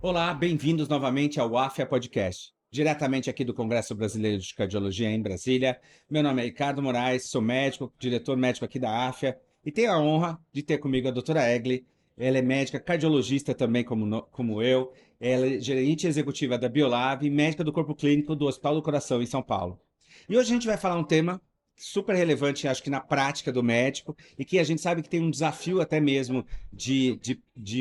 Olá, bem-vindos novamente ao AFIA Podcast, diretamente aqui do Congresso Brasileiro de Cardiologia em Brasília. Meu nome é Ricardo Moraes, sou médico, diretor médico aqui da AFIA e tenho a honra de ter comigo a doutora Egli. Ela é médica cardiologista também, como eu. Ela é gerente executiva da Biolab e médica do corpo clínico do Hospital do Coração em São Paulo. E hoje a gente vai falar um tema super relevante, acho que na prática do médico, e que a gente sabe que tem um desafio até mesmo de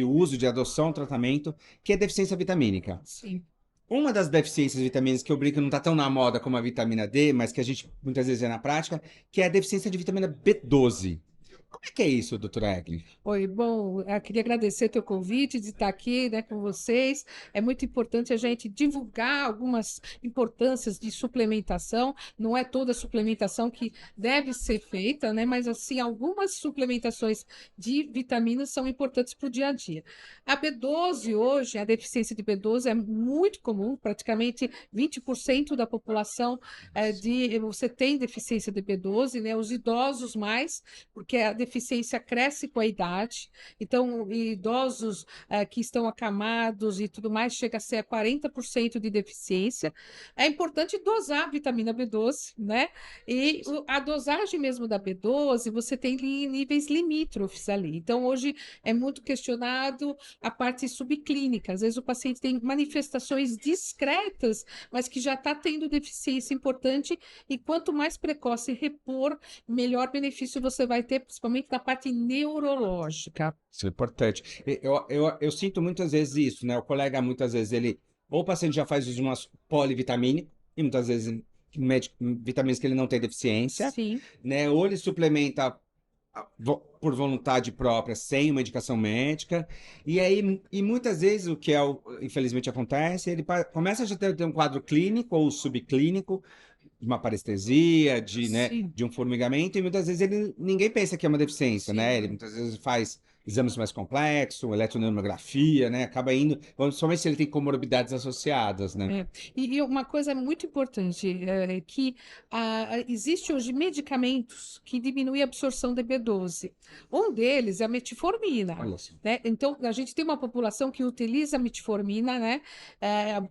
uso, de adoção ao tratamento, que é deficiência vitamínica. Sim. Uma das deficiências vitamínicas que eu brinco não está tão na moda como a vitamina D, mas que a gente muitas vezes vê na prática, que é a deficiência de vitamina B12. Como é que é isso, doutora Egli? Oi, bom, eu queria agradecer teu convite de estar aqui, né, com vocês. É muito importante a gente divulgar algumas importâncias de suplementação. Não é toda suplementação que deve ser feita, né, mas assim, algumas suplementações de vitaminas são importantes para o dia a dia. A B12 hoje, a deficiência de B12 é muito comum, praticamente 20% da população você tem deficiência de B12, né? Os idosos mais, porque a deficiência cresce com a idade. Então, idosos que estão acamados e tudo mais, chega a ser a 40% de deficiência. É importante dosar a vitamina B12, né? E a dosagem mesmo da B12, você tem níveis limítrofes ali. Então, hoje é muito questionado a parte subclínica. Às vezes o paciente tem manifestações discretas, mas que já está tendo deficiência importante, e quanto mais precoce repor, melhor benefício você vai ter, principalmente na parte neurológica. Isso é importante. Eu sinto muitas vezes isso, né? O colega, muitas vezes, ou o paciente já faz uso de uma polivitamínico, e muitas vezes vitaminas que ele não tem deficiência, Sim, né? Ou ele suplementa por vontade própria, sem uma indicação médica. E aí, e muitas vezes, infelizmente acontece, ele começa a já ter um quadro clínico ou subclínico, de uma parestesia, né, sim, de um formigamento, e muitas vezes ninguém pensa que é uma deficiência, né? Ele sim. muitas vezes faz exames mais complexos, eletroneurografia, né? Acaba indo, principalmente se ele tem comorbidades associadas, né? É. E uma coisa muito importante é que existe hoje medicamentos que diminuem a absorção de B12. Um deles é a metformina. Olha só. Né? Então, a gente tem uma população que utiliza a metformina, né?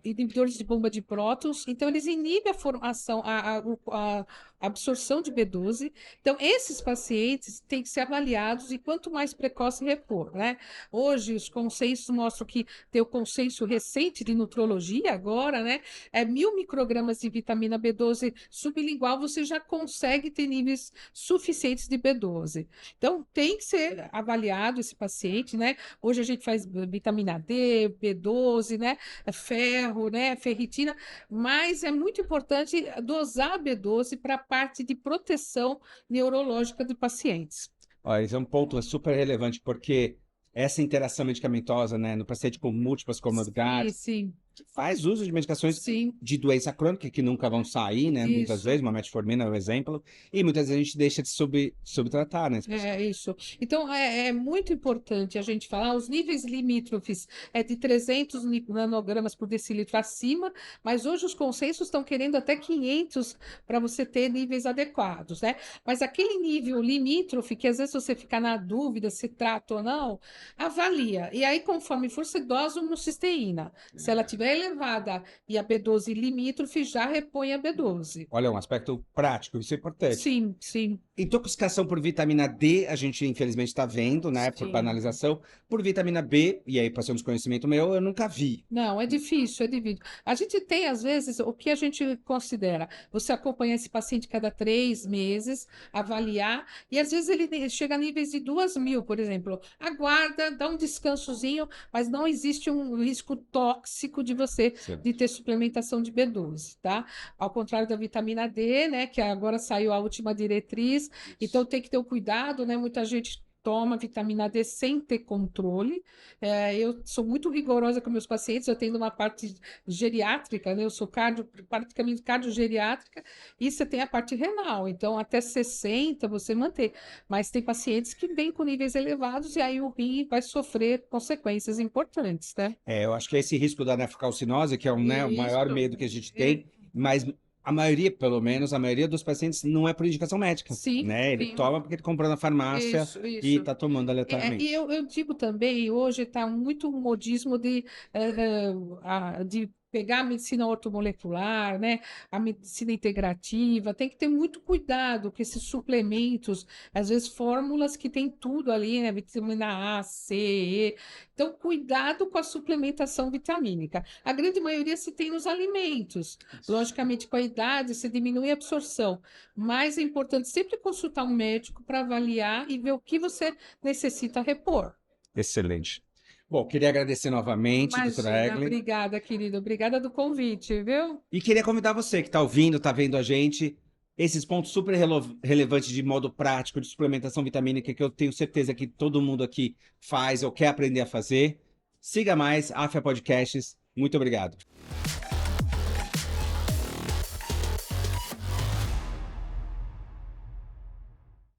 Inibidores de bomba de prótons. Então, eles inibem a formação, a absorção de B12. Então, esses pacientes têm que ser avaliados e quanto mais precoce repor, né? Hoje, os consensos mostram que tem o consenso recente de nutrologia agora, né? 1.000 microgramas de vitamina B12 sublingual, você já consegue ter níveis suficientes de B12. Então, tem que ser avaliado esse paciente, né? Hoje a gente faz vitamina D, B12, né? Ferro, né? Ferritina, mas é muito importante dosar a B12 para a parte de proteção neurológica de pacientes. Ó, esse é um ponto super relevante, porque essa interação medicamentosa, né, no paciente com múltiplas Sim, comorbidades, sim, que faz uso de medicações sim, de doença crônica que nunca vão sair, né? Muitas isso. vezes, uma metformina é um exemplo, e muitas vezes a gente deixa de subtratar, né? É isso. Então, é muito importante a gente falar, os níveis limítrofes é de 300 nanogramas por decilitro acima, mas hoje os consensos estão querendo até 500 para você ter níveis adequados, né? Mas aquele nível limítrofe, que às vezes você fica na dúvida se trata ou não, avalia. E aí, conforme for, você dosa uma cisteína. Se ela estiver elevada e a B12 limítrofe, já repõe a B12. Olha, um aspecto prático, isso é importante. Sim, sim, Intoxicação por vitamina D, a gente infelizmente está vendo, né, por sim. banalização. Por vitamina B, e aí passamos conhecimento meu, eu nunca vi. Não, é difícil, é difícil. A gente tem, às vezes, o que a gente considera, você acompanhar esse paciente cada 3 meses, avaliar, e às vezes ele chega a níveis de 2.000, por exemplo. Aguarda, dá um descansozinho, mas não existe um risco tóxico de você de ter suplementação de B12, tá? Ao contrário da vitamina D, né, que agora saiu a última diretriz, então tem que ter o cuidado, né? Muita gente toma vitamina D sem ter controle. Eu sou muito rigorosa com meus pacientes, eu tenho uma parte geriátrica, né? Eu sou praticamente cardiogeriátrica, e você tem a parte renal, então até 60 você mantém. Mas tem pacientes que vêm com níveis elevados e aí o rim vai sofrer consequências importantes, né? Eu acho que é esse risco da nefrocalcinose, que é um, né, o maior Isso. medo que a gente É, tem, mas a maioria, pelo menos, a maioria dos pacientes não é por indicação médica, Sim, né? Ele sim. toma porque ele comprou na farmácia e Isso. está tomando E aleatoriamente. eu digo também, hoje está muito um modismo de pegar a medicina ortomolecular, né? A medicina integrativa, tem que ter muito cuidado com esses suplementos, às vezes fórmulas que tem tudo ali, né? Vitamina A, C, E. Então, cuidado com a suplementação vitamínica. A grande maioria se tem nos alimentos. Logicamente, com a idade, você diminui a absorção, mas é importante sempre consultar um médico para avaliar e ver o que você necessita repor. Excelente. Bom, queria agradecer novamente, doutora Imagina, Eglin, obrigada, querida. Obrigada do convite, viu? e queria convidar você que está ouvindo, está vendo a gente, esses pontos super relevantes de modo prático de suplementação vitamínica que eu tenho certeza que todo mundo aqui faz ou quer aprender a fazer. Siga mais, Afia Podcasts. Muito obrigado.